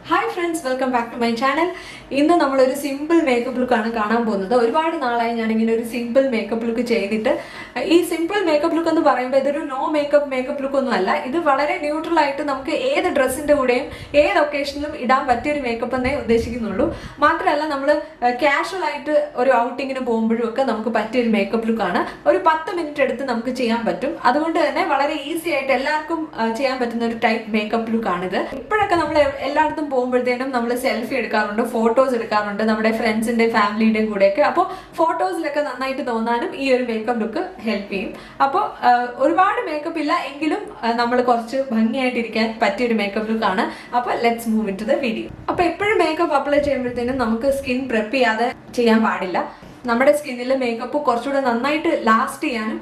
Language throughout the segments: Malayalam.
Hi friends, welcome back to my channel. ഇന്ന് നമ്മൾ ഒരു സിമ്പിൾ മേക്കപ്പ് ലുക്ക് ആണ് കാണാൻ പോകുന്നത്. ഒരുപാട് നാളായി ഞാൻ ഇങ്ങനെ ഒരു സിമ്പിൾ മേക്കപ്പ് ലുക്ക് ചെയ്തിട്ട്. ഈ സിമ്പിൾ മേക്കപ്പ് ലുക്ക് എന്ന് പറയുമ്പോൾ ഇതൊരു നോ മേക്കപ്പ് ലുക്ക് ഒന്നും അല്ല. ഇത് വളരെ ന്യൂട്രൽ ആയിട്ട് നമുക്ക് ഏത് ഡ്രസ്സിന്റെ കൂടെയും ഏത് ഒക്കേഷനിലും ഇടാൻ പറ്റിയ ഒരു മേക്കപ്പ് എന്നേ ഉദ്ദേശിക്കുന്നുള്ളൂ. മാത്രമല്ല നമ്മൾ കാഷ്വൽ ആയിട്ട് ഒരു ഔട്ടിങ്ങിന് പോകുമ്പോഴും ഒക്കെ നമുക്ക് പറ്റിയ ഒരു മേക്കപ്പ് ലുക്ക് ആണ്. ഒരു 10 മിനിറ്റ് എടുത്ത് നമുക്ക് ചെയ്യാൻ പറ്റും. അതുകൊണ്ട് തന്നെ വളരെ ഈസി ആയിട്ട് എല്ലാവർക്കും ചെയ്യാൻ പറ്റുന്ന ഒരു ടൈപ്പ് മേക്കപ്പ് ലുക്ക് ആണിത്. ഇപ്പോഴൊക്കെ നമ്മൾ എല്ലായിടത്തും പോകുമ്പോഴത്തേനും നമ്മൾ സെൽഫി എടുക്കാറുണ്ട്, ഫോട്ടോസ് എടുക്കാറുണ്ട് നമ്മുടെ ഫ്രണ്ട്സിന്റെ ഫാമിലിയുടെയും കൂടെയൊക്കെ. അപ്പോൾ ഫോട്ടോസിലൊക്കെ നന്നായിട്ട് തോന്നാനും ഈ ഒരു മേക്കപ്പ് ലുക്ക് ഹെൽപ്പ് ചെയ്യും. അപ്പോൾ ഒരുപാട് മേക്കപ്പ് ഇല്ല എങ്കിലും നമ്മൾ കുറച്ച് ഭംഗിയായിട്ടിരിക്കാൻ പറ്റിയൊരു മേക്കപ്പ് ലുക്ക് ആണ്. അപ്പോൾ let's move in to the video. അപ്പോൾ എപ്പോഴും മേക്കപ്പ് അപ്ലൈ ചെയ്യുമ്പോഴത്തേനും നമുക്ക് സ്കിൻ പ്രെപ്പ് ചെയ്യാതെ ചെയ്യാൻ പാടില്ല. നമ്മുടെ സ്കിന്നിൽ മേക്കപ്പ് കുറച്ചുകൂടെ നന്നായിട്ട് ലാസ്റ്റ് ചെയ്യാനും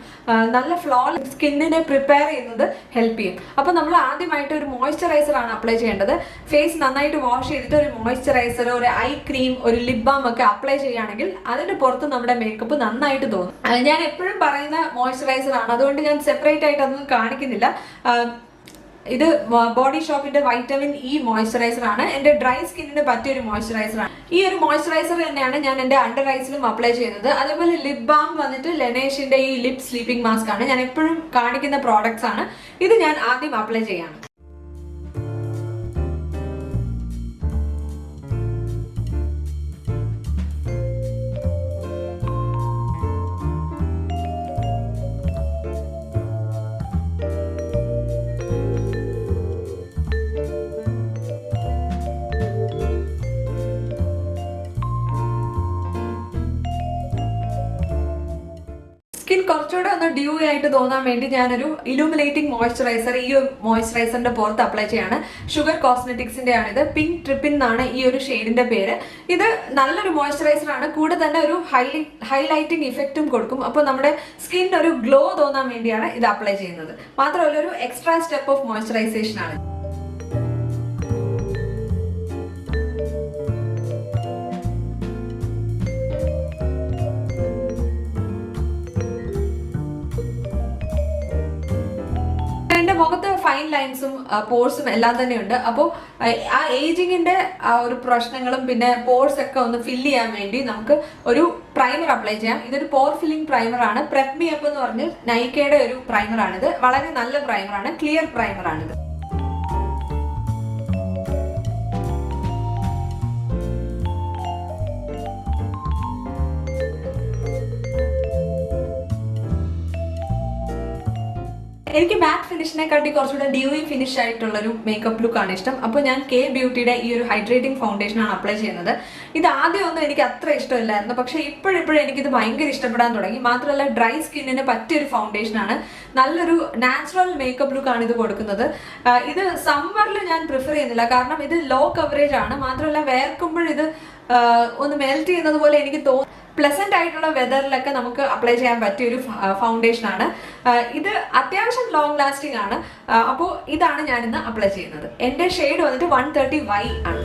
നല്ല ഫ്ലോലെസ് സ്കിന്നിനെ പ്രിപ്പയർ ചെയ്യുന്നത് ഹെൽപ്പ് ചെയ്യും. അപ്പോൾ നമ്മൾ ആദ്യമായിട്ട് ഒരു മോയ്സ്ചറൈസർ ആണ് അപ്ലൈ ചെയ്യേണ്ടത്. ഫേസ് നന്നായിട്ട് വാഷ് ചെയ്തിട്ട് ഒരു മോയ്സ്ചറൈസർ, ഒരു ഐ ക്രീം, ഒരു ലിപ് ബാം ഒക്കെ അപ്ലൈ ചെയ്യുകയാണെങ്കിൽ അതിന്റെ പുറത്ത് നമ്മുടെ മേക്കപ്പ് നന്നായിട്ട് തോന്നും. ഞാൻ എപ്പോഴും പറയുന്ന മോയ്സ്ചറൈസർ ആണ്, അതുകൊണ്ട് ഞാൻ സെപ്പറേറ്റ് ആയിട്ട് അതൊന്നും കാണിക്കുന്നില്ല. ഇത് ബോഡി ഷോപ്പിന്റെ വൈറ്റമിൻ ഇ മോയ്സ്ചറൈസർ ആണ്. എന്റെ ഡ്രൈ സ്കിന്നിന് പറ്റിയ ഒരു മോയ്സ്ചറൈസർ ആണ്. ഈ ഒരു മോയ്സ്ചറൈസർ തന്നെയാണ് ഞാൻ എന്റെ അണ്ടർ ഐസിലും അപ്ലൈ ചെയ്യുന്നത്. അതേപോലെ ലിപ് ബാം വന്നിട്ട് ലെനേഷിന്റെ ഈ ലിപ് സ്ലീപ്പിംഗ് മാസ്ക് ആണ്. ഞാൻ എപ്പോഴും കാണിക്കുന്ന പ്രോഡക്ട്സ് ആണ്. ഇത് ഞാൻ ആദ്യം അപ്ലൈ ചെയ്യാണ്. സ്കിൻ കുറച്ചുകൂടെ ഒന്ന് ഡ്യൂ ആയിട്ട് തോന്നാൻ വേണ്ടി ഞാനൊരു ഇലൂമിനേറ്റിംഗ് മോയ്സ്ചറൈസർ ഈ മോയ്സ്ചറൈസറിന്റെ പുറത്ത് അപ്ലൈ ചെയ്യാണ്. ഷുഗർ കോസ്മെറ്റിക്സിന്റെ ആണിത്. പിങ്ക് ട്രിപ്പിൻ എന്നാണ് ഈ ഒരു ഷെയ്ഡിന്റെ പേര്. ഇത് നല്ലൊരു മോയ്സ്ചറൈസർ ആണ്. കൂടെ തന്നെ ഒരു ഹൈലൈറ്റിംഗ് ഇഫക്റ്റും കൊടുക്കും. അപ്പോൾ നമ്മുടെ സ്കിൻ ഒരു ഗ്ലോ തോന്നാൻ വേണ്ടിയാണ് ഇത് അപ്ലൈ ചെയ്യുന്നത്. മാത്രമല്ല ഒരു എക്സ്ട്രാ സ്റ്റെപ്പ് ഓഫ് മോയ്സ്ചറൈസേഷൻ ആണ്. എന്റെ മുഖത്ത് ഫൈൻ ലൈൻസും പോർസും എല്ലാം തന്നെ ഉണ്ട്. അപ്പോൾ ആ ഏജിങ്ങിന്റെ ആ ഒരു പ്രശ്നങ്ങളും പിന്നെ പോർസ് ഒക്കെ ഒന്ന് ഫില്ല് ചെയ്യാൻ വേണ്ടി നമുക്ക് ഒരു പ്രൈമർ അപ്ലൈ ചെയ്യാം. ഇതൊരു പോർ ഫില്ലിംഗ് പ്രൈമർ ആണ്. പ്രെപ്പ് മീ അപ്പ് എന്ന് പറഞ്ഞ് നൈക്കയുടെ ഒരു പ്രൈമർ ആണിത്. വളരെ നല്ല പ്രൈമർ ആണ്, ക്ലിയർ പ്രൈമർ ആണിത്. എനിക്ക് മാറ്റ് ഫിനിഷിനെക്കാട്ടി കുറച്ചുകൂടെ ഡ്യൂയിങ് ഫിനിഷ് ആയിട്ടുള്ളൊരു മേക്കപ്പ് ലുക്കാണ് ഇഷ്ടം. അപ്പോൾ ഞാൻ കെ ബ്യൂട്ടിയുടെ ഈ ഒരു ഹൈഡ്രേറ്റിംഗ് ഫൗണ്ടേഷനാണ് അപ്ലൈ ചെയ്യുന്നത്. ഇത് ആദ്യമൊന്നും എനിക്ക് അത്ര ഇഷ്ടമില്ലായിരുന്നു, പക്ഷേ ഇപ്പോഴിപ്പോഴും എനിക്കിത് ഭയങ്കര ഇഷ്ടപ്പെടാൻ തുടങ്ങി. മാത്രമല്ല ഡ്രൈ സ്കിന്നിന് പറ്റിയൊരു ഫൗണ്ടേഷനാണ്. നല്ലൊരു നാച്ചുറൽ മേക്കപ്പ് ലുക്കാണ് ഇത് കൊടുക്കുന്നത്. ഇത് സമ്മറിൽ ഞാൻ പ്രിഫർ ചെയ്യുന്നില്ല, കാരണം ഇത് ലോ കവറേജ് ആണ്. മാത്രമല്ല വേർക്കുമ്പോഴിത് ഒന്ന് മെൽറ്റ് ചെയ്യുന്നത് പോലെ എനിക്ക് തോന്നുന്നു. പ്ലസന്റ് ആയിട്ടുള്ള വെതറിലൊക്കെ നമുക്ക് അപ്ലൈ ചെയ്യാൻ പറ്റിയ ഒരു ഫൗണ്ടേഷൻ ആണ് ഇത്. അത്യാവശ്യം ലോങ് ലാസ്റ്റിംഗ് ആണ്. അപ്പോൾ ഇതാണ് ഞാൻ ഇന്ന് അപ്ലൈ ചെയ്യുന്നത്. എന്റെ ഷെയ്ഡ് വന്നിട്ട് 130Y ആണ്.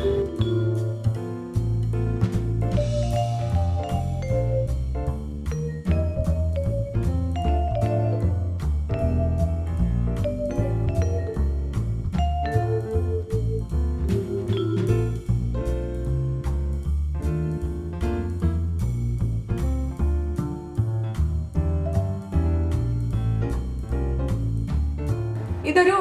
ഇതൊരു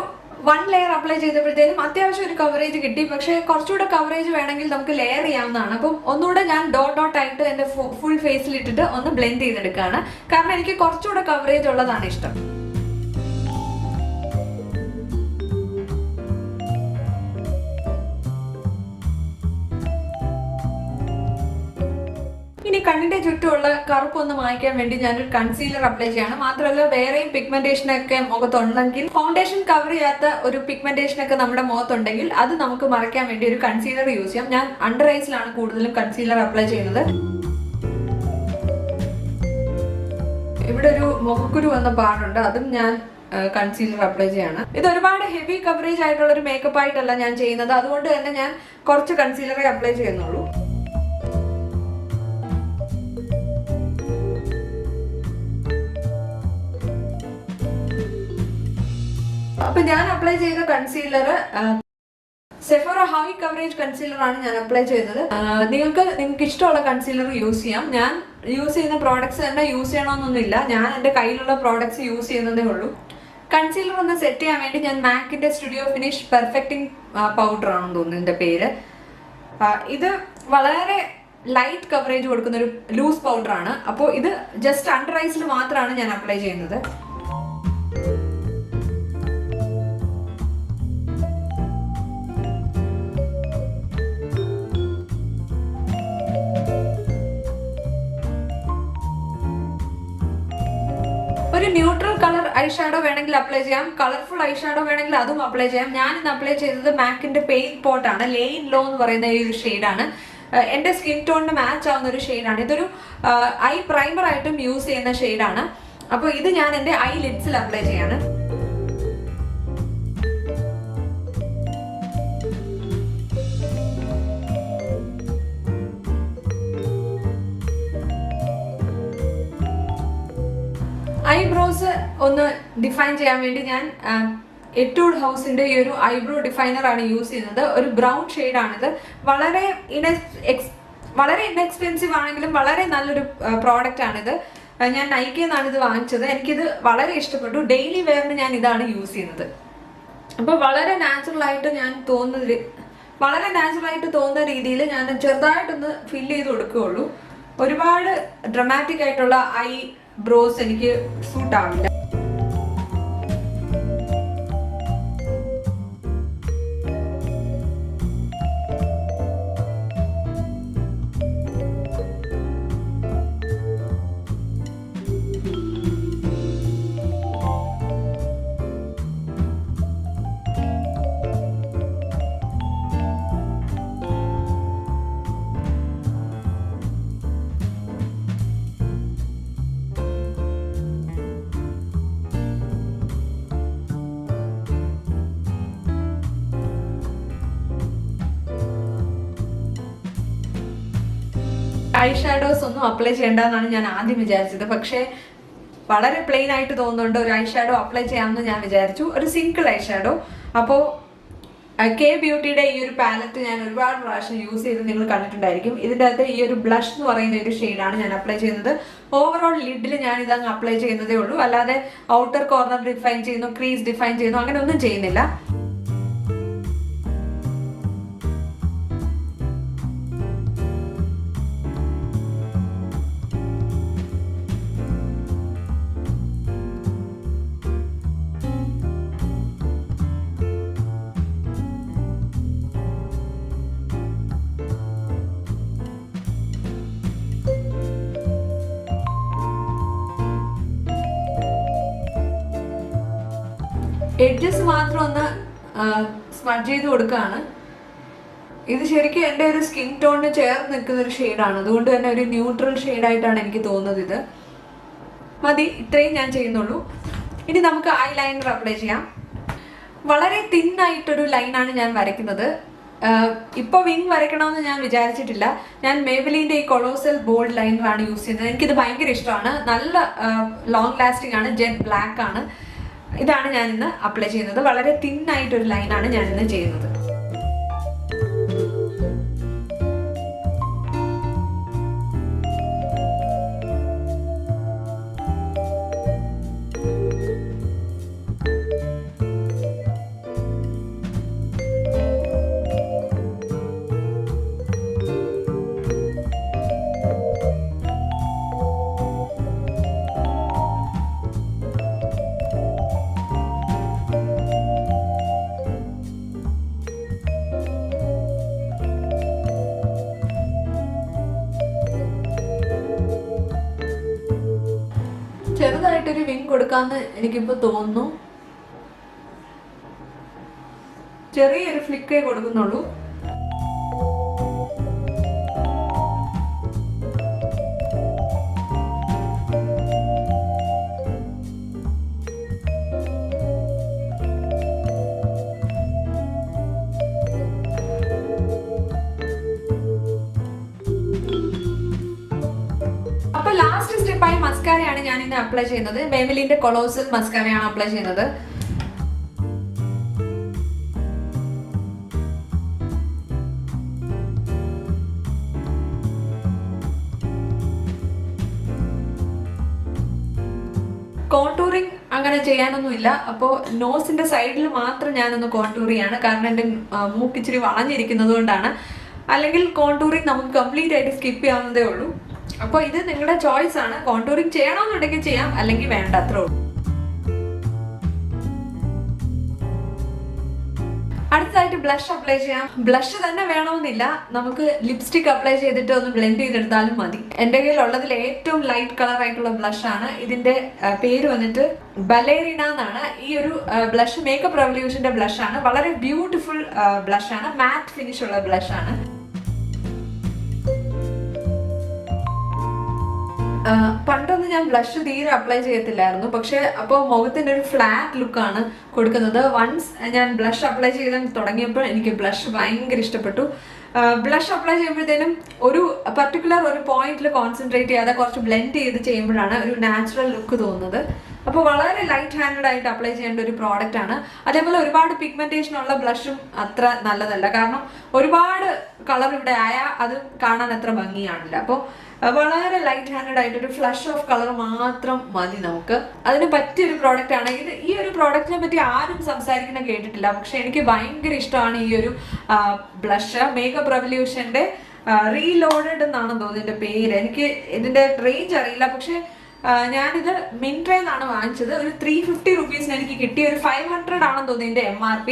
1 ലെയർ അപ്ലൈ ചെയ്തപ്പോഴത്തേനും അത്യാവശ്യം ഒരു കവറേജ് കിട്ടി. പക്ഷേ കുറച്ചുകൂടെ കവറേജ് വേണമെങ്കിൽ നമുക്ക് ലെയർ ചെയ്യാവുന്നതാണ്. അപ്പം ഒന്നുകൂടെ ഞാൻ ഡോട്ട് ആയിട്ട് എൻ്റെ ഫുൾ ഫേസിൽ ഇട്ടിട്ട് ഒന്ന് ബ്ലെൻഡ് ചെയ്തെടുക്കുകയാണ്. കാരണം എനിക്ക് കുറച്ചുകൂടെ കവറേജ് ഉള്ളതാണ് ഇഷ്ടം. ഇനി കണ്ണിന്റെ ചുറ്റുമുള്ള കറുപ്പൊന്ന് മായ്ക്കാൻ വേണ്ടി ഞാനൊരു കൺസീലർ അപ്ലൈ ചെയ്യാണ്. മാത്രമല്ല വേറെയും പിഗ്മെന്റേഷൻ ഒക്കെ മുഖത്തുണ്ടെങ്കിൽ, ഫൗണ്ടേഷൻ കവർ ചെയ്യാത്ത ഒരു പിഗ്മെന്റേഷൻ ഒക്കെ നമ്മുടെ മുഖത്തുണ്ടെങ്കിൽ അത് നമുക്ക് മറയ്ക്കാൻ വേണ്ടി ഒരു കൺസീലർ യൂസ് ചെയ്യാം. ഞാൻ അണ്ടർ ഐസിലാണ് കൂടുതലും കൺസീലർ അപ്ലൈ ചെയ്യുന്നത്. ഇവിടെ ഒരു മുഖക്കുരു വന്ന പാടുണ്ട്, അതും ഞാൻ കൺസീലർ അപ്ലൈ ചെയ്യാണ്. ഇത് ഒരുപാട് ഹെവി കവറേജ് ആയിട്ടുള്ള ഒരു മേക്കപ്പ് ആയിട്ടല്ല ഞാൻ ചെയ്യുന്നത്. അതുകൊണ്ട് തന്നെ ഞാൻ കുറച്ച് കൺസീലറേ അപ്ലൈ ചെയ്യുന്നുള്ളൂ. അപ്പോൾ ഞാൻ അപ്ലൈ ചെയ്ത concealer Sephora high coverage concealer ആണ് ഞാൻ അപ്ലൈ ചെയ്തത്. നിങ്ങൾക്ക് ഇഷ്ടമുള്ള കൺസീലർ യൂസ് ചെയ്യാം. ഞാൻ യൂസ് ചെയ്യുന്ന പ്രോഡക്ട്സ് തന്നെ യൂസ് ചെയ്യണമെന്നൊന്നുമില്ല. ഞാൻ എൻ്റെ കയ്യിലുള്ള പ്രോഡക്ട്സ് യൂസ് ചെയ്യുന്നതേ ഉള്ളൂ. കൺസീലർ ഒന്ന് സെറ്റ് ചെയ്യാൻ വേണ്ടി ഞാൻ മാക്കിന്റെ സ്റ്റുഡിയോ ഫിനിഷ് പെർഫെക്റ്റിംഗ് പൗഡർ ആണെന്ന് തോന്നുന്നു ഇതിന്റെ പേര്. ഇത് വളരെ ലൈറ്റ് കവറേജ് കൊടുക്കുന്ന ഒരു ലൂസ് പൗഡർ ആണ്. അപ്പോൾ ഇത് ജസ്റ്റ് അണ്ടർ ഐസിൽ മാത്രമാണ് ഞാൻ അപ്ലൈ ചെയ്യുന്നത്. ഒരു ന്യൂട്രൽ കളർ ഐ ഷാഡോ വേണമെങ്കിൽ അപ്ലൈ ചെയ്യാം, കളർഫുൾ ഐ ഷാഡോ വേണമെങ്കിൽ അതും അപ്ലൈ ചെയ്യാം. ഞാൻ ഇന്ന് അപ്ലൈ ചെയ്തത് മാക്കിന്റെ പെയിന്റ് പോട്ട് ആണ്, ലെയിൻ ലോ എന്ന് പറയുന്ന ഈ ഒരു ഷെയ്ഡാണ്. എൻ്റെ സ്കിൻ ടോണിന് മാച്ച് ആവുന്ന ഒരു ഷെയ്ഡാണ്. ഇതൊരു ഐ പ്രൈമർ ആയിട്ടും യൂസ് ചെയ്യുന്ന ഷെയ്ഡാണ്. അപ്പോൾ ഇത് ഞാൻ എൻ്റെ ഐ ലിഡ്സിൽ അപ്ലൈ ചെയ്യാണ്. ഐബ്രോസ് ഒന്ന് ഡിഫൈൻ ചെയ്യാൻ വേണ്ടി ഞാൻ എറ്റൂഡ് ഹൗസിന്റെ ഈ ഒരു ഐബ്രോ ഡിഫൈനർ ആണ് യൂസ് ചെയ്യുന്നത്. ഒരു ബ്രൗൺ ഷെയ്ഡാണിത്. വളരെ ഇൻഎക്സ്പെൻസീവ് ആണെങ്കിലും വളരെ നല്ലൊരു പ്രോഡക്റ്റ് ആണിത്. ഞാൻ നൈക്കിന്നാണ് ഇത് വാങ്ങിച്ചത്. എനിക്കിത് വളരെ ഇഷ്ടപ്പെട്ടു. ഡെയിലി വെയറിന് ഞാൻ ഇതാണ് യൂസ് ചെയ്യുന്നത്. അപ്പോൾ വളരെ നാച്ചുറൽ ആയിട്ട് തോന്നുന്ന രീതിയിൽ ഞാൻ ചെറുതായിട്ടൊന്ന് ഫില്ല് ചെയ്ത് കൊടുക്കുകയുള്ളൂ. ഒരുപാട് ഡ്രമാറ്റിക് ആയിട്ടുള്ള ഐ ബ്രോസ് എനിക്ക് സൂട്ട് ആവില്ല. ഐ ഷാഡോസ് ഒന്നും അപ്ലൈ ചെയ്യേണ്ടെന്നാണ് ഞാൻ ആദ്യം വിചാരിച്ചത്. പക്ഷേ വളരെ പ്ലെയിൻ ആയിട്ട് തോന്നുന്നുണ്ട്. ഒരു ഐ ഷാഡോ അപ്ലൈ ചെയ്യാമെന്ന് ഞാൻ വിചാരിച്ചു, ഒരു സിംഗിൾ ഐ ഷാഡോ. അപ്പോൾ കെ ബ്യൂട്ടിയുടെ ഈ ഒരു പാലറ്റ് ഞാൻ ഒരുപാട് പ്രാവശ്യം യൂസ് ചെയ്ത് നിങ്ങൾ കണ്ടിട്ടുണ്ടായിരിക്കും. ഇതിൻ്റെ അകത്ത് ഈ ഒരു ബ്ലഷ് എന്ന് പറയുന്ന ഒരു ഷെയ്ഡാണ് ഞാൻ അപ്ലൈ ചെയ്യുന്നത്. ഓവറോൾ ലിഡിൽ ഞാൻ ഇതങ്ങ് അപ്ലൈ ചെയ്യുന്നതേ ഉള്ളൂ. അല്ലാതെ ഔട്ടർ കോർണർ ഡിഫൈൻ ചെയ്യുന്നു, ക്രീസ് ഡിഫൈൻ ചെയ്യുന്നു, അങ്ങനെ ഒന്നും ചെയ്യുന്നില്ല. എഡ്ജസ് മാത്രം ഒന്ന് സ്മഡ്ജ് ചെയ്ത് കൊടുക്കുകയാണ്. ഇത് ശരിക്കും എൻ്റെ ഒരു സ്കിൻ ടോണിന് ചേർന്ന് നിൽക്കുന്ന ഒരു ഷെയ്ഡാണ്. അതുകൊണ്ട് തന്നെ ഒരു ന്യൂട്രൽ ഷെയ്ഡായിട്ടാണ് എനിക്ക് തോന്നുന്നത്. ഇത് മതി, ഇത്രയും ഞാൻ ചെയ്യുന്നുള്ളൂ. ഇനി നമുക്ക് ഐ ലൈനർ അപ്ലൈ ചെയ്യാം. വളരെ തിന്നായിട്ടൊരു ലൈനാണ് ഞാൻ വരയ്ക്കുന്നത്. ഇപ്പോൾ വിങ് വരയ്ക്കണമെന്ന് ഞാൻ വിചാരിച്ചിട്ടില്ല. ഞാൻ മേബലിൻ്റെ ഈ കൊളോസൽ ബോൾഡ് ലൈനറാണ് യൂസ് ചെയ്യുന്നത്. എനിക്കിത് ഭയങ്കര ഇഷ്ടമാണ്. നല്ല ലോങ് ലാസ്റ്റിംഗ് ആണ്, ജെറ്റ് ബ്ലാക്ക് ആണ്. ഇതാണ് ഞാൻ ഇന്ന് അപ്ലൈ ചെയ്യുന്നത്. വളരെ തിന്നായിട്ടൊരു ലൈനാണ് ഞാൻ ഇന്ന് ചെയ്യുന്നത്. ചെറുതായിട്ടൊരു വിങ് കൊടുക്കാന്ന് എനിക്കിപ്പോൾ തോന്നുന്നു. ചെറിയൊരു ഫ്ലിക്കേ കൊടുക്കുന്നുള്ളൂ. ലാസ്റ്റ് സ്റ്റെപ്പായി മസ്കാരയാണ് ഞാൻ ഇന്ന് അപ്ലൈ ചെയ്യുന്നത്. മേബലിന്റെ കൊളോസൽ മസ്കാരയാണ് അപ്ലൈ ചെയ്യുന്നത്. കോണ്ടൂറിങ് അങ്ങനെ ചെയ്യാനൊന്നുമില്ല. അപ്പോൾ നോസിന്റെ സൈഡിൽ മാത്രം ഞാനൊന്ന് കോണ്ടൂർ ചെയ്യാണ്, കാരണം എൻ്റെ മൂക്കിച്ചിരി വളഞ്ഞിരിക്കുന്നത് കൊണ്ടാണ്. അല്ലെങ്കിൽ കോണ്ടൂറിങ് നമുക്ക് കംപ്ലീറ്റ് ആയിട്ട് സ്കിപ്പ് ചെയ്യാവുന്നതേ ഉള്ളൂ. അപ്പോൾ ഇത് നിങ്ങളുടെ ചോയ്സ് ആണ്. കോണ്ടൂറിങ് ചെയ്യണമെന്നുണ്ടെങ്കിൽ ചെയ്യാം, അല്ലെങ്കിൽ വേണ്ട, അത്രേ ഉള്ളൂ. അടുത്തതായിട്ട് ബ്ലഷ് അപ്ലൈ ചെയ്യാം. ബ്ലഷ് തന്നെ വേണമെന്നില്ല, നമുക്ക് ലിപ്സ്റ്റിക് അപ്ലൈ ചെയ്തിട്ട് ഒന്ന് ബ്ലെൻഡ് ചെയ്തെടുത്താലും മതി. എൻ്റെ കയ്യിലുള്ളതിൽ ഏറ്റവും ലൈറ്റ് കളർ ആയിട്ടുള്ള ബ്ലഷ് ആണ്. ഇതിന്റെ പേര് വന്നിട്ട് ബലേറിന എന്നാണ്. ഈ ഒരു ബ്ലഷ് മേക്കപ്പ് റെവല്യൂഷന്റെ ബ്ലഷ് ആണ്. വളരെ ബ്യൂട്ടിഫുൾ ബ്ലഷ് ആണ്, മാറ്റ് ഫിനിഷ് ഉള്ള ബ്ലഷ് ആണ്. പണ്ടൊന്നും ഞാൻ ബ്ലഷ് തീരെ അപ്ലൈ ചെയ്യത്തില്ലായിരുന്നു, പക്ഷെ അപ്പോൾ മുഖത്തിൻ്റെ ഒരു ഫ്ലാറ്റ് ലുക്കാണ് കൊടുക്കുന്നത്. വൺസ് ഞാൻ ബ്ലഷ് അപ്ലൈ ചെയ്ത് തുടങ്ങിയപ്പോൾ എനിക്ക് ബ്ലഷ് ഭയങ്കര ഇഷ്ടപ്പെട്ടു. ബ്ലഷ് അപ്ലൈ ചെയ്യുമ്പോഴത്തേനും ഒരു പർട്ടിക്കുലർ ഒരു പോയിന്റിൽ കോൺസെൻട്രേറ്റ് ചെയ്യാതെ കുറച്ച് ബ്ലെൻഡ് ചെയ്ത് ചെയ്യുമ്പോഴാണ് ഒരു നാച്ചുറൽ ലുക്ക് തോന്നുന്നത്. അപ്പോൾ വളരെ ലൈറ്റ് ഹാൻഡഡ് ആയിട്ട് അപ്ലൈ ചെയ്യേണ്ട ഒരു പ്രോഡക്റ്റ് ആണ്. അതേപോലെ ഒരുപാട് പിഗ്മെന്റേഷൻ ഉള്ള ബ്ലഷും അത്ര നല്ലതല്ല, കാരണം ഒരുപാട് കളർ ഇവിടെ ആയാൽ അത് കാണാൻ അത്ര ഭംഗിയാണില്ല. അപ്പോൾ വളരെ ലൈറ്റ് ഹാൻഡഡ് ആയിട്ട് ഒരു ഫ്ലഷ് ഓഫ് കളർ മാത്രം മതി നമുക്ക്. അതിന് പറ്റിയൊരു പ്രോഡക്റ്റ് ആണ് ഇത്. ഈ ഒരു പ്രോഡക്റ്റിനെ പറ്റി ആരും സംസാരിക്കുന്ന കേട്ടിട്ടില്ല, പക്ഷെ എനിക്ക് ഭയങ്കര ഇഷ്ടമാണ് ഈ ഒരു ബ്ലഷ്. മേക്കപ്പ് റെവല്യൂഷന്റെ റീലോഡഡ് എന്നാണ് തോന്നുന്നു ഇതിന്റെ പേര്. എനിക്ക് ഇതിന്റെ റേഞ്ച് അറിയില്ല, പക്ഷെ ഞാനിത് മിൻട്രയിൽ നിന്നാണ് വാങ്ങിച്ചത്. ഒരു 350 റുപ്പീസിന് എനിക്ക് കിട്ടിയ ഒരു 500 ആണെന്ന് തോന്നുന്നു ഇതിന്റെ MRP.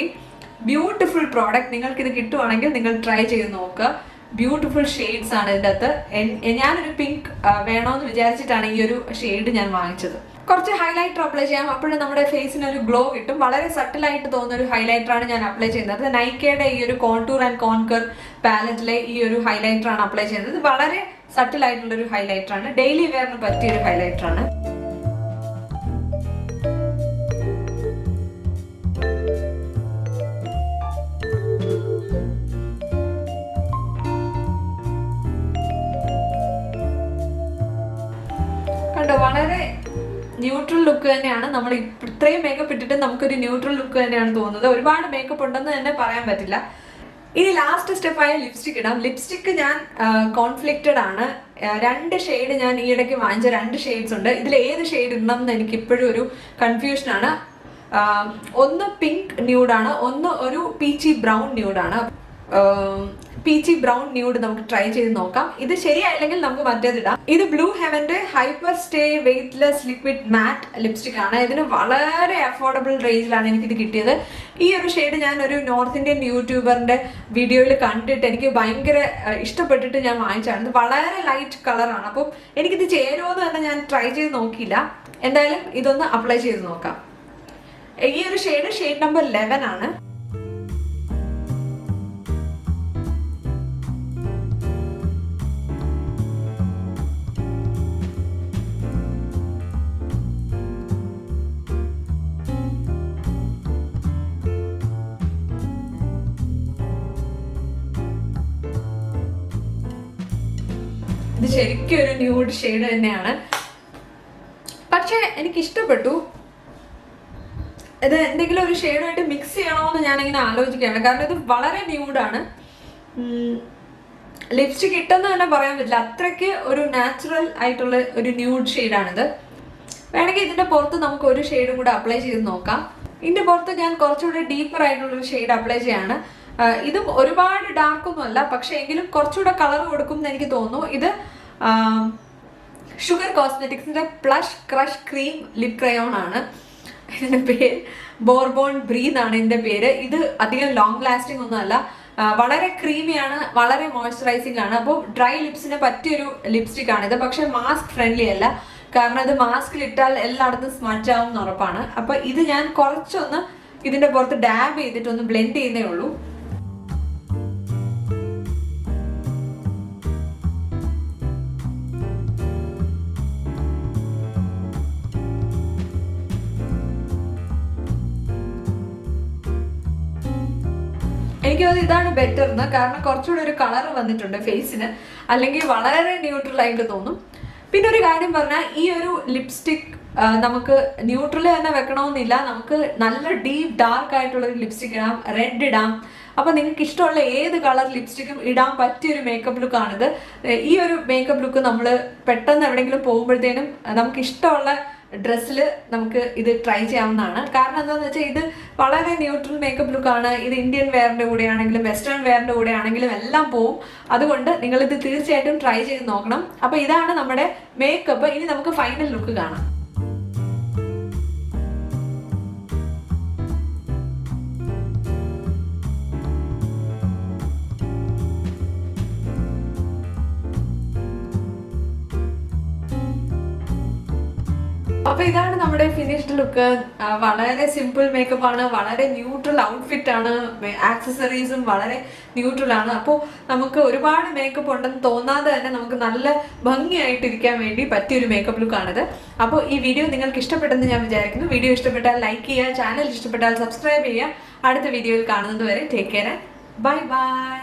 Beautiful product. നിങ്ങൾക്ക് ഇത് കിട്ടുവാണെങ്കിൽ നിങ്ങൾ ട്രൈ ചെയ്ത് നോക്കുക. ബ്യൂട്ടിഫുൾ ഷെയ്ഡ്സ് ആണ് ഇതിൻ്റെ അകത്ത്. ഞാനൊരു പിങ്ക് വേണമെന്ന് വിചാരിച്ചിട്ടാണ് ഈ ഒരു ഷെയ്ഡ് ഞാൻ വാങ്ങിച്ചത്. കുറച്ച് ഹൈലൈറ്റർ അപ്ലൈ ചെയ്യാം, അപ്പോഴും നമ്മുടെ ഫേസിന് ഒരു ഗ്ലോ കിട്ടും. വളരെ സട്ടിലായിട്ട് തോന്നുന്ന ഒരു ഹൈലൈറ്ററാണ് ഞാൻ അപ്ലൈ ചെയ്യുന്നത്. നൈക്കയുടെ ഈ ഒരു കോണ്ടൂർ ആൻഡ് കോൺകർ പാലറ്റിലെ ഈ ഒരു ഹൈലൈറ്ററാണ് അപ്ലൈ ചെയ്യുന്നത്. വളരെ സട്ടിലായിട്ടുള്ളൊരു ഹൈലൈറ്ററാണ്, ഡെയിലി വെയറിന് പറ്റിയൊരു ഹൈലൈറ്ററാണ്. കണ്ടോ, വളരെ ന്യൂട്രൽ ലുക്ക് തന്നെയാണ്. നമ്മൾ ഇത്രയും മേക്കപ്പ് ഇട്ടിട്ട് നമുക്കൊരു ന്യൂട്രൽ ലുക്ക് തന്നെയാണ് തോന്നുന്നത്. ഒരുപാട് മേക്കപ്പ് ഉണ്ടെന്ന് തന്നെ പറയാൻ പറ്റില്ല. ഇനി ലാസ്റ്റ് സ്റ്റെപ്പായ ലിപ്സ്റ്റിക് ഇടാം. ലിപ്സ്റ്റിക് ഞാൻ കോൺഫ്ലിക്റ്റഡ് ആണ്. 2 ഷെയ്ഡ് ഞാൻ ഈ ഇടയ്ക്ക് വാങ്ങിച്ച 2 ഷെയ്ഡ്സ് ഉണ്ട്. ഇതിൽ ഏത് ഷെയ്ഡ് ഇടണം എന്ന് എനിക്ക് ഇപ്പോഴും ഒരു കൺഫ്യൂഷനാണ്. ഒന്ന് പിങ്ക് ന്യൂഡാണ്, ഒന്ന് ഒരു പീച്ചി ബ്രൗൺ ന്യൂഡാണ്. പീച്ചി ബ്രൗൺ ന്യൂഡ് നമുക്ക് ട്രൈ ചെയ്ത് നോക്കാം. ഇത് ശരിയായില്ലെങ്കിൽ നമുക്ക് മറ്റേതിടാം. ഇത് ബ്ലൂ ഹെവന്റെ hyper stay weightless liquid matte lipstick ആണ്. ഇതിന് വളരെ അഫോർഡബിൾ റേഞ്ചിലാണ് എനിക്കിത് കിട്ടിയത്. ഈ ഒരു ഷെയ്ഡ് ഞാൻ ഒരു നോർത്ത് ഇന്ത്യൻ യൂട്യൂബറിന്റെ വീഡിയോയിൽ കണ്ടിട്ട് എനിക്ക് ഭയങ്കര ഇഷ്ടപ്പെട്ടിട്ട് ഞാൻ വാങ്ങിച്ചാണ്. ഇത് വളരെ ലൈറ്റ് കളറാണ്. അപ്പം എനിക്കിത് ചേരുമോ എന്ന് തന്നെ ഞാൻ ട്രൈ ചെയ്ത് നോക്കിയില്ല. എന്തായാലും ഇതൊന്ന് അപ്ലൈ ചെയ്ത് നോക്കാം. ഈ ഒരു ഷെയ്ഡ് നമ്പർ 11 ആണ്. ഇത് ശരിക്കും ഒരു ന്യൂഡ് ഷെയ്ഡ് തന്നെയാണ്, പക്ഷെ എനിക്ക് ഇഷ്ടപ്പെട്ടു. ഇത് എന്തെങ്കിലും ഒരു ഷെയ്ഡായിട്ട് മിക്സ് ചെയ്യണമെന്ന് ഞാനിങ്ങനെ ആലോചിക്കുകയാണ്, കാരണം ഇത് വളരെ ന്യൂഡാണ്. ലിപ്സ്റ്റിക് ഇട്ടെന്ന് തന്നെ പറയാൻ പറ്റില്ല, അത്രയ്ക്ക് ഒരു നാച്ചുറൽ ആയിട്ടുള്ള ഒരു ന്യൂഡ് ഷെയ്ഡാണിത്. വേണമെങ്കിൽ ഇതിന്റെ പുറത്ത് നമുക്ക് ഒരു ഷെയ്ഡും കൂടെ അപ്ലൈ ചെയ്ത് നോക്കാം. ഇതിന്റെ പുറത്ത് ഞാൻ കുറച്ചുകൂടെ ഡീപ്പർ ആയിട്ടുള്ളൊരു ഷെയ്ഡ് അപ്ലൈ ചെയ്യാണ്. ഇതും ഒരുപാട് ഡാർക്ക് ഒന്നും അല്ല, പക്ഷെ എങ്കിലും കുറച്ചുകൂടെ കളർ കൊടുക്കും എന്ന് എനിക്ക് തോന്നുന്നു. ഇത് sugar കോസ്മെറ്റിക്സിന്റെ പ്ലഷ് crush cream lip crayon ആണ്. ഇതിന്റെ പേര് ബോർബോൺ ബ്രീത്ത് ആണ് ഇതിന്റെ പേര്. ഇത് അധികം ലോങ് ലാസ്റ്റിംഗ് ഒന്നും അല്ല, വളരെ ക്രീമിയാണ്, വളരെ മോയ്സ്ചറൈസിംഗ് ആണ്. അപ്പോൾ ഡ്രൈ ലിപ്സിന് പറ്റിയൊരു ലിപ്സ്റ്റിക് ആണിത്. പക്ഷെ മാസ്ക് ഫ്രണ്ട്ലി അല്ല, കാരണം ഇത് മാസ്കിൽ ഇട്ടാൽ എല്ലായിടത്തും സ്മഡ്ജ് ആവും എന്ന് ഉറപ്പാണ്. അപ്പൊ ഇത് ഞാൻ കുറച്ചൊന്ന് ഇതിന്റെ പുറത്ത് ഡാബ് ചെയ്തിട്ടൊന്ന് ബ്ലെൻഡ് ചെയ്യുന്നേ ഉള്ളൂ. എനിക്ക് തോന്നുന്നു ഇതാണ് ബെറ്റർ എന്ന്, കാരണം കുറച്ചുകൂടെ ഒരു കളർ വന്നിട്ടുണ്ട് ഫേസിന്, അല്ലെങ്കിൽ വളരെ ന്യൂട്രൽ ആയിട്ട് തോന്നും. പിന്നെ ഒരു കാര്യം പറഞ്ഞാൽ, ഈ ഒരു ലിപ്സ്റ്റിക് നമുക്ക് ന്യൂട്രൽ തന്നെ വെക്കണമെന്നില്ല, നമുക്ക് നല്ല ഡീപ്പ് ഡാർക്ക് ആയിട്ടുള്ള ഒരു ലിപ്സ്റ്റിക് ഇടാം, റെഡ് ഇടാം. അപ്പൊ നിങ്ങൾക്ക് ഇഷ്ടമുള്ള ഏത് കളർ ലിപ്സ്റ്റിക്കും ഇടാൻ പറ്റിയൊരു മേക്കപ്പ് ലുക്കാണിത്. ഈ ഒരു മേക്കപ്പ് ലുക്ക് നമ്മൾ പെട്ടെന്ന് എവിടെയെങ്കിലും പോകുമ്പോഴത്തേനും നമുക്ക് ഇഷ്ടമുള്ള ഡ്രസ്സിൽ നമുക്ക് ഇത് ട്രൈ ചെയ്യാവുന്നതാണ്. കാരണം എന്താണെന്ന് വെച്ചാൽ ഇത് വളരെ ന്യൂട്രൽ മേക്കപ്പ് ലുക്കാണ്. ഇത് ഇന്ത്യൻ വെയറിൻ്റെ കൂടെ ആണെങ്കിലും വെസ്റ്റേൺ വെയറിൻ്റെ കൂടെ ആണെങ്കിലും എല്ലാം പോവും. അതുകൊണ്ട് നിങ്ങളിത് തീർച്ചയായിട്ടും ട്രൈ ചെയ്ത് നോക്കണം. അപ്പോൾ ഇതാണ് നമ്മുടെ മേക്കപ്പ്. ഇനി നമുക്ക് ഫൈനൽ ലുക്ക് കാണാം. അപ്പൊ ഇതാണ് നമ്മുടെ ഫിനിഷ്ഡ് ലുക്ക്. വളരെ സിമ്പിൾ മേക്കപ്പ് ആണ്, വളരെ ന്യൂട്രൽ ഔട്ട്ഫിറ്റ് ആണ്, ആക്സസറീസും വളരെ ന്യൂട്രൽ ആണ്. അപ്പോൾ നമുക്ക് ഒരുപാട് മേക്കപ്പ് ഉണ്ടെന്ന് തോന്നാതെ തന്നെ നമുക്ക് നല്ല ഭംഗിയായിട്ടിരിക്കാൻ വേണ്ടി പറ്റിയൊരു മേക്കപ്പ് ലുക്കാണിത്. അപ്പോൾ ഈ വീഡിയോ നിങ്ങൾക്ക് ഇഷ്ടപ്പെട്ടെന്ന് ഞാൻ വിചാരിക്കുന്നു. വീഡിയോ ഇഷ്ടപ്പെട്ടാൽ ലൈക്ക് ചെയ്യുക, ചാനൽ ഇഷ്ടപ്പെട്ടാൽ സബ്സ്ക്രൈബ് ചെയ്യുക. അടുത്ത വീഡിയോയിൽ കാണുന്നത് വരെ ടേക്ക് കെയർ, ബൈ ബൈ.